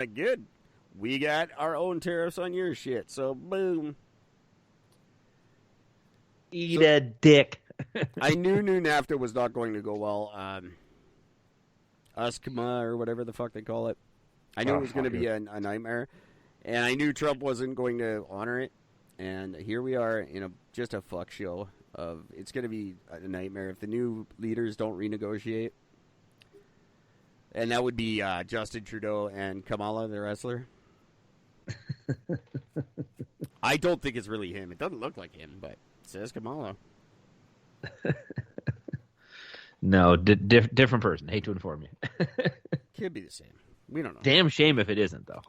Like, good. We got our own tariffs on your shit. So, boom. Eat a dick. I knew NAFTA was not going to go well. USCMA or whatever the fuck they call it. I knew it was going to be a nightmare. And I knew Trump wasn't going to honor it. And here we are in just a fuck show of it's going to be a nightmare if the new leaders don't renegotiate. And that would be Justin Trudeau and Kamala, the wrestler. I don't think it's really him. It doesn't look like him, but it says Kamala. No, different person. Hate to inform you. Could be the same. We don't know. Damn shame if it isn't, though.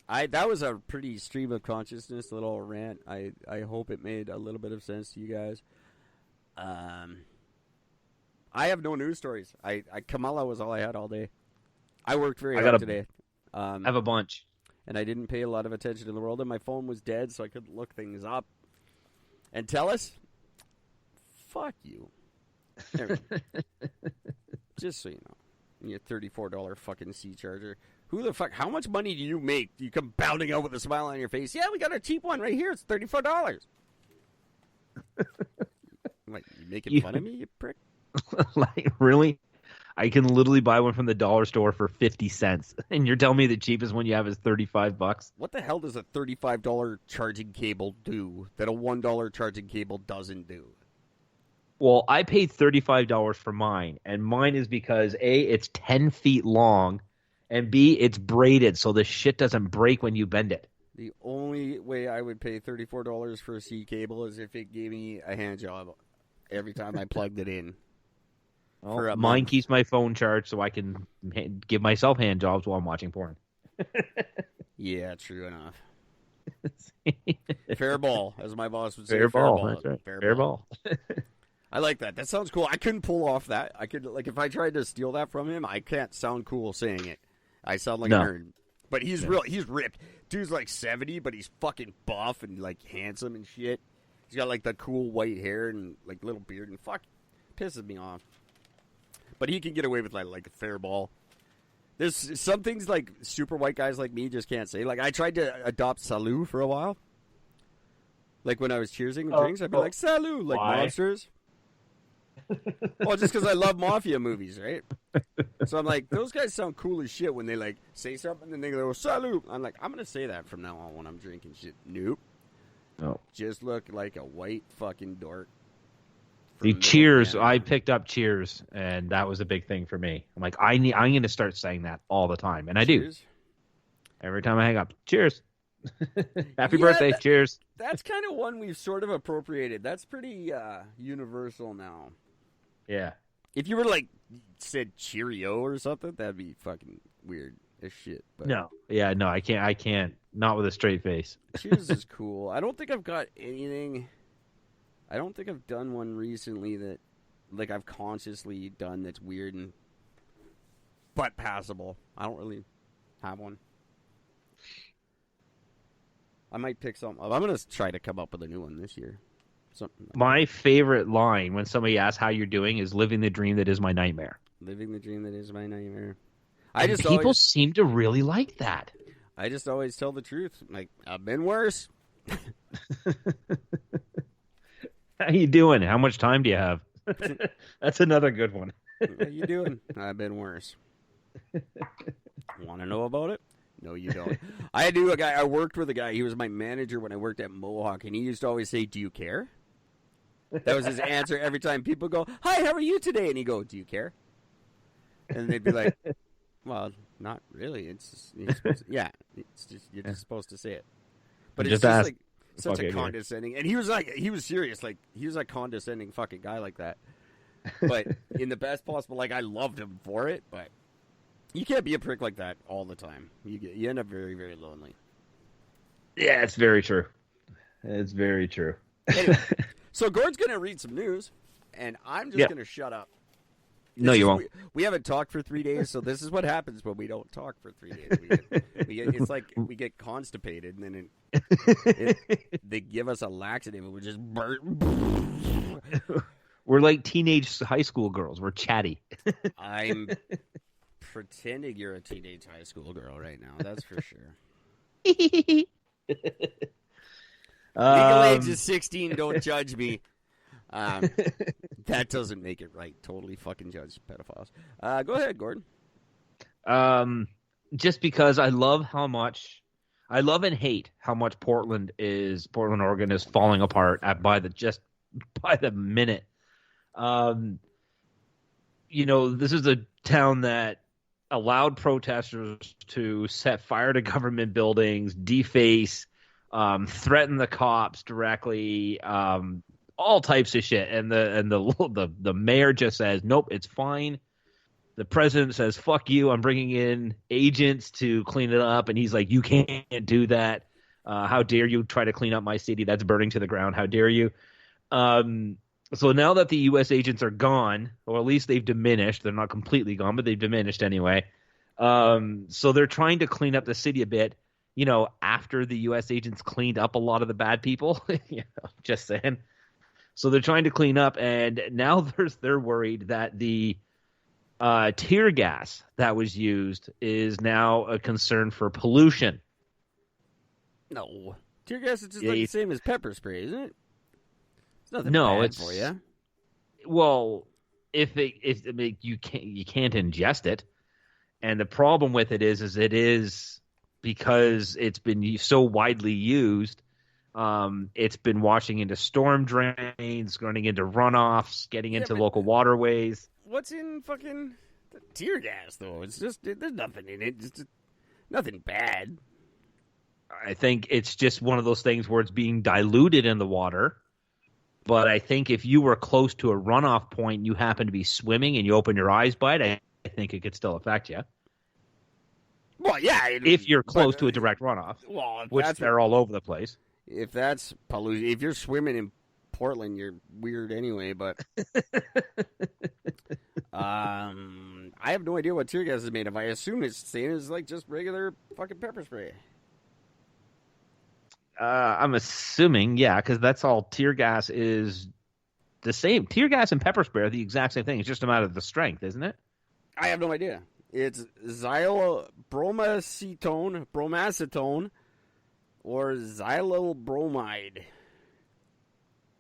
That was a pretty stream of consciousness little rant. I hope it made a little bit of sense to you guys. I have no news stories. Kamala was all I had all day. I worked very hard today. I have a bunch. And I didn't pay a lot of attention in the world, and my phone was dead, so I couldn't look things up. And tell us, fuck you. Just so you know. Your $34 fucking C charger. Who the fuck? How much money do you make? You come bounding out with a smile on your face. Yeah, we got a cheap one right here. It's $34. Like, you making fun of me, you prick? Like, really? I can literally buy one from the dollar store for 50 cents. And you're telling me the cheapest one you have is $35? What the hell does a $35 charging cable do that a $1 charging cable doesn't do? Well, I paid $35 for mine, and mine is because A, it's 10 feet long, and B, it's braided so the shit doesn't break when you bend it. The only way I would pay $34 for a C cable is if it gave me a hand job every time I plugged it in. Well, mine keeps my phone charged so I can give myself hand jobs while I'm watching porn. Yeah, true enough. Fair ball, as my boss would say. Fair ball. That's right. Fair ball. I like that. That sounds cool. I couldn't pull off that. I could, like, if I tried to steal that from him, I can't sound cool saying it. I sound like a nerd. But he's he's ripped. Dude's like 70, but he's fucking buff and like handsome and shit. He's got like the cool white hair and like little beard and pisses me off. But he can get away with like a fair ball. There's some things like super white guys like me just can't say. Like, I tried to adopt Salut for a while. Like, when I was cheersing and drinks, I'd be like, Salut, like monsters. Well, just because I love mafia movies, right? So I'm like, those guys sound cool as shit when they like say something and they go, Salut. I'm like, I'm going to say that from now on when I'm drinking shit. Nope. No. Just look like a white fucking dork. The Cheers, I picked up Cheers, and that was a big thing for me. I'm like, I'm going to start saying that all the time, and I do. Every time I hang up, Cheers. Happy birthday, Cheers. That's kind of one we've sort of appropriated. That's pretty universal now. Yeah. If you were like said Cheerio or something, that'd be fucking weird as shit. But no. Yeah, no, I can't. Not with a straight face. Cheers is cool. I don't think I've got anything. I don't think I've done one recently that, like, I've consciously done that's weird and but passable. I don't really have one. I might pick something up. I'm going to try to come up with a new one this year. Something like my favorite line when somebody asks how you're doing is living the dream that is my nightmare. Living the dream that is my nightmare. People seem to really like that. I just always tell the truth. Like, I've been worse. How you doing? How much time do you have? That's another good one. How you doing? I've been worse. Want to know about it? No, you don't. I knew a guy. I worked with a guy. He was my manager when I worked at Mohawk, and he used to always say, "Do you care?" That was his answer every time people go, "Hi, how are you today?" And he go, "Do you care?" And they'd be like, "Well, not really. It's just, yeah. It's just you're just supposed to say it." But it's just like such a condescending. And he was serious. Like, he was a condescending fucking guy like that. But in the best possible, like, I loved him for it. But you can't be a prick like that all the time. You end up very, very lonely. Yeah, it's very true. It's very true. Anyway, so Gord's going to read some news, and I'm just going to shut up. No, you won't. We haven't talked for 3 days, so this is what happens when we don't talk for 3 days. It's like we get constipated, and then they give us a laxative, and we just We're like teenage high school girls. We're chatty. I'm pretending you're a teenage high school girl right now. That's for sure. Legal age is 16. Don't judge me. That doesn't make it right. Totally fucking judge pedophiles. Go ahead, Gordon. Just because I love and hate how much Portland, Oregon is falling apart by the minute. This is a town that allowed protesters to set fire to government buildings, deface, threaten the cops directly, all types of shit. And the mayor just says, nope, it's fine. The president says, fuck you, I'm bringing in agents to clean it up. And he's like, you can't do that. How dare you try to clean up my city that's burning to the ground? How dare you? So now that the U.S. agents are gone, or at least they've diminished, they're not completely gone, but they've diminished anyway. So they're trying to clean up the city a bit, after the U.S. agents cleaned up a lot of the bad people. Just saying. So they're trying to clean up, and now they're worried that the tear gas that was used is now a concern for pollution. No. Tear gas is just like the same as pepper spray, isn't it? It's nothing bad for you. Well, if you can't ingest it, and the problem with it is it is because it's been so widely used. It's been washing into storm drains, running into runoffs, getting into local waterways. What's in fucking tear gas though? It's just there's nothing in it. It's just nothing bad. I think it's just one of those things where it's being diluted in the water. But I think if you were close to a runoff point and you happen to be swimming and you open your eyes by it, I think it could still affect you. Well, yeah. If you're close to a direct runoff, which they're all over the place. If that's pollution, if you're swimming in Portland, you're weird anyway. But I have no idea what tear gas is made of. I assume it's the same as like just regular fucking pepper spray. I'm assuming, yeah, because that's all tear gas is the same. Tear gas and pepper spray are the exact same thing. It's just a matter of the strength, isn't it? I have no idea. It's bromacetone, or xylyl bromide.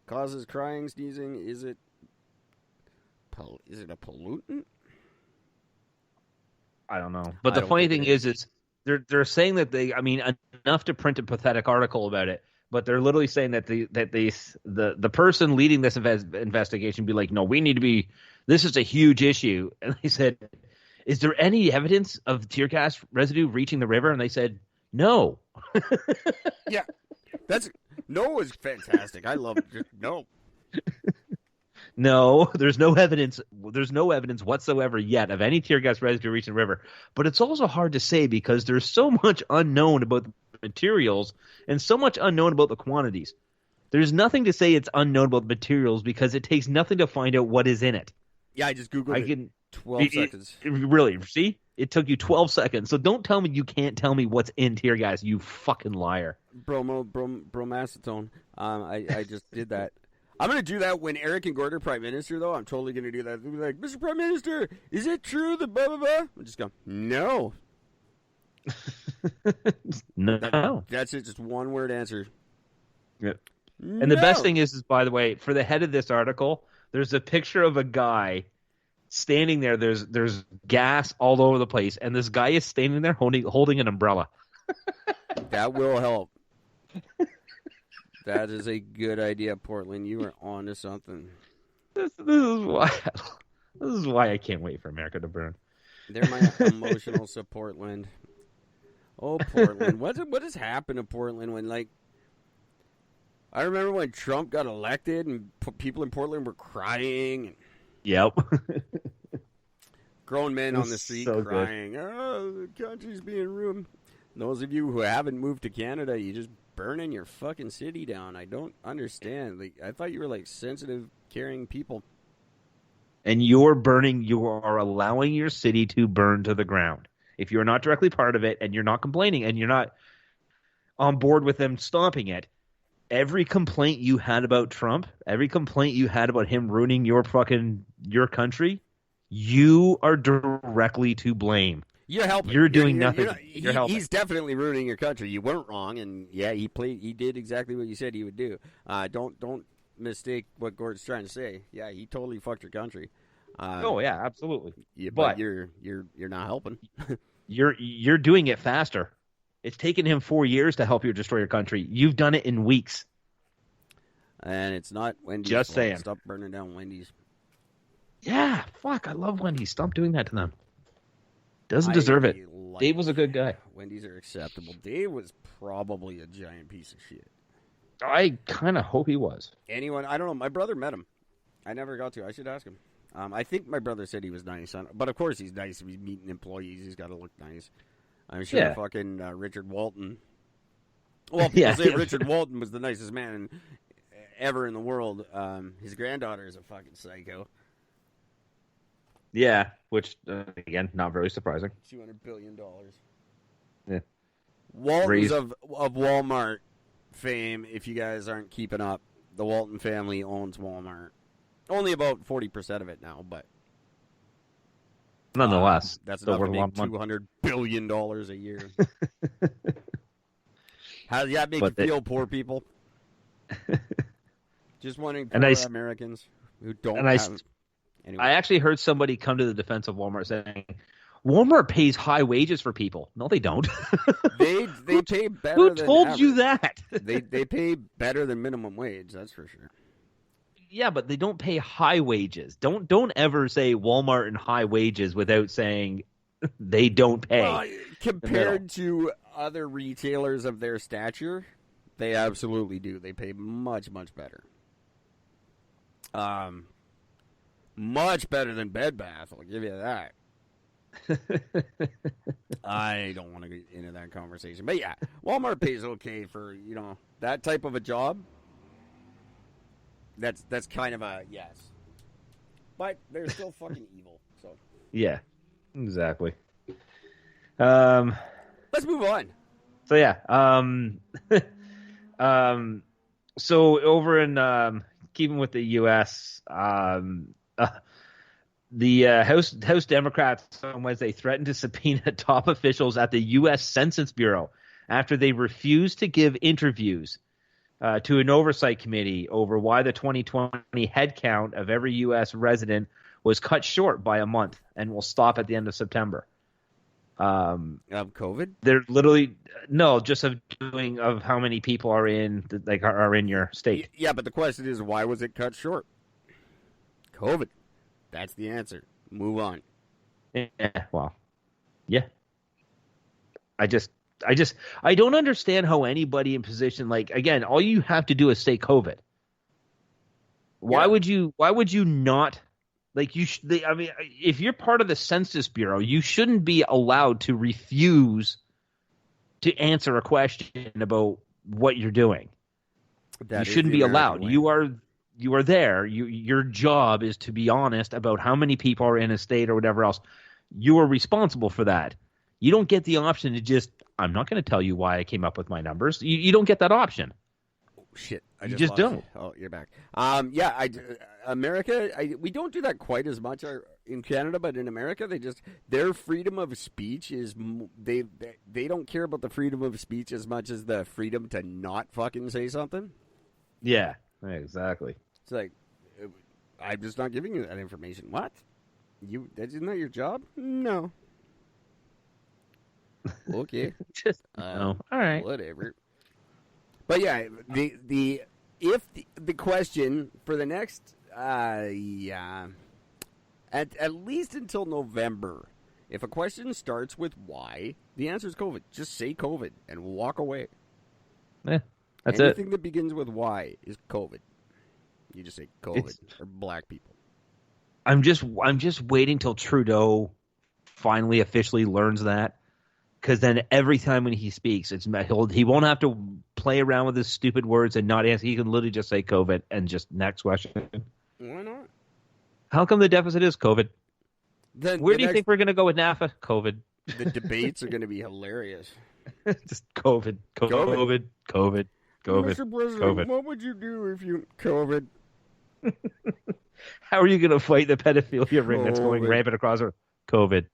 Causes crying, sneezing. Is it a pollutant? I don't know. But the funny thing is they're saying that enough to print a pathetic article about it, but they're literally saying that the person leading this investigation be like, no, this is a huge issue. And they said, is there any evidence of tear gas residue reaching the river? And they said, no. Yeah, no is fantastic. I love it. No. No, there's no evidence. There's no evidence whatsoever yet of any tear gas residue reaching the river. But it's also hard to say because there's so much unknown about the materials and so much unknown about the quantities. There's nothing to say it's unknown about the materials because it takes nothing to find out what is in it. Yeah, I just Googled it. 12 seconds. Really? See? It took you 12 seconds. So don't tell me you can't tell me what's in tear gas, you fucking liar. Bromacetone. I just did that. I'm going to do that when Eric and Gord are Prime Minister, though. I'm totally going to do that. They'll be like, Mr. Prime Minister, is it true that blah, blah, blah? I'll just go, no. No. That's it. Just one word answer. Yeah. And the best thing is, by the way, for the head of this article, there's a picture of a guy standing there. There's gas all over the place, and this guy is standing there holding an umbrella. That will help. That is a good idea, Portland. You are on to something. This is why I can't wait for America to burn. They're my emotional support land. Oh, Portland. What has happened to Portland when, like, I remember when Trump got elected and people in Portland were crying. Yep. Grown men on the street crying. Good. Oh, the country's being ruined. Those of you who haven't moved to Canada, you just burning your fucking city down. I don't understand. Like, I thought you were like sensitive, caring people. And you are allowing your city to burn to the ground. If you're not directly part of it and you're not complaining and you're not on board with them stopping it, every complaint you had about Trump, every complaint you had about him ruining your country, You are directly to blame. You're helping. You're doing nothing. You're helping. He's definitely ruining your country. You weren't wrong, and yeah, he did exactly what you said he would do. Don't mistake what Gord's trying to say. Yeah, he totally fucked your country. Oh yeah, absolutely. Yeah, but you're not helping. You're doing it faster. It's taken him 4 years to help you destroy your country. You've done it in weeks. And it's not Wendy's. Just saying. Stop burning down Wendy's. Yeah, fuck. I love Wendy's. Stop doing that to them. Doesn't deserve it. Dave was a good guy. Wendy's are acceptable. Dave was probably a giant piece of shit. I kind of hope he was. I don't know. My brother met him. I never got to. I should ask him. I think my brother said he was nice. But of course he's nice. If he's meeting employees, he's got to look nice. I'm sure fucking Richard Walton. Well, people say Richard Walton was the nicest man ever in the world. His granddaughter is a fucking psycho. Yeah, which, again, not very surprising. $200 billion. Yeah. Waltons of Walmart fame, if you guys aren't keeping up, the Walton family owns Walmart. Only about 40% of it now, but... Nonetheless. That's enough to make $200 billion a year. How does that make you feel, poor people? Just wondering, poor Americans who don't have... Anyway. I actually heard somebody come to the defense of Walmart saying, Walmart pays high wages for people. No, they don't. they pay better Who than told average. you that? they pay better than minimum wage, that's for sure. Yeah, but they don't pay high wages. Don't ever say Walmart and high wages without saying they don't pay. Well, compared to other retailers of their stature, they absolutely do. They pay much, much better. Much better than Bed Bath, I'll give you that. I don't want to get into that conversation. But yeah, Walmart pays okay for, that type of a job. That's kind of a yes. But they're still fucking evil. So yeah, exactly. Let's move on. So yeah, so over in keeping with the U.S., the House Democrats on Wednesday threatened to subpoena top officials at the U.S. Census Bureau after they refused to give interviews to an oversight committee over why the 2020 head count of every U.S. resident was cut short by a month and will stop at the end of September. Of COVID? They're literally just of how many people are in your state. Yeah, but the question is, why was it cut short? COVID. That's the answer. Move on. Yeah, well, yeah. I don't understand how anybody in position, again, all you have to do is say COVID. Why would you not, if you're part of the Census Bureau, you shouldn't be allowed to refuse to answer a question about what you're doing. You shouldn't be allowed. You are there. Your job is to be honest about how many people are in a state or whatever else. You are responsible for that. You don't get the option to just, I'm not going to tell you why I came up with my numbers. You don't get that option. Oh, shit. You just don't. Oh, you're back. America, we don't do that quite as much in Canada, but in America, their freedom of speech is, they don't care about the freedom of speech as much as the freedom to not fucking say something. Yeah, exactly. It's like, I'm just not giving you that information. What? Isn't that your job? No. Okay. Just no. All right. Whatever. But yeah, the question for the next at least until November, if a question starts with why, the answer is COVID. Just say COVID and walk away. Yeah, that's Anything that begins with why is COVID. You just say COVID or black people. I'm just waiting till Trudeau finally officially learns that, because then every time when he speaks, he won't have to play around with his stupid words and not answer. He can literally just say COVID and just next question. Why not? How come the deficit is COVID? Where do you think we're going to go with NAFTA? COVID. The debates are going to be hilarious. Just COVID. Mr. President, COVID. what would you do if you COVID? How are you going to fight the pedophilia ring that's going COVID. rampant across the COVID?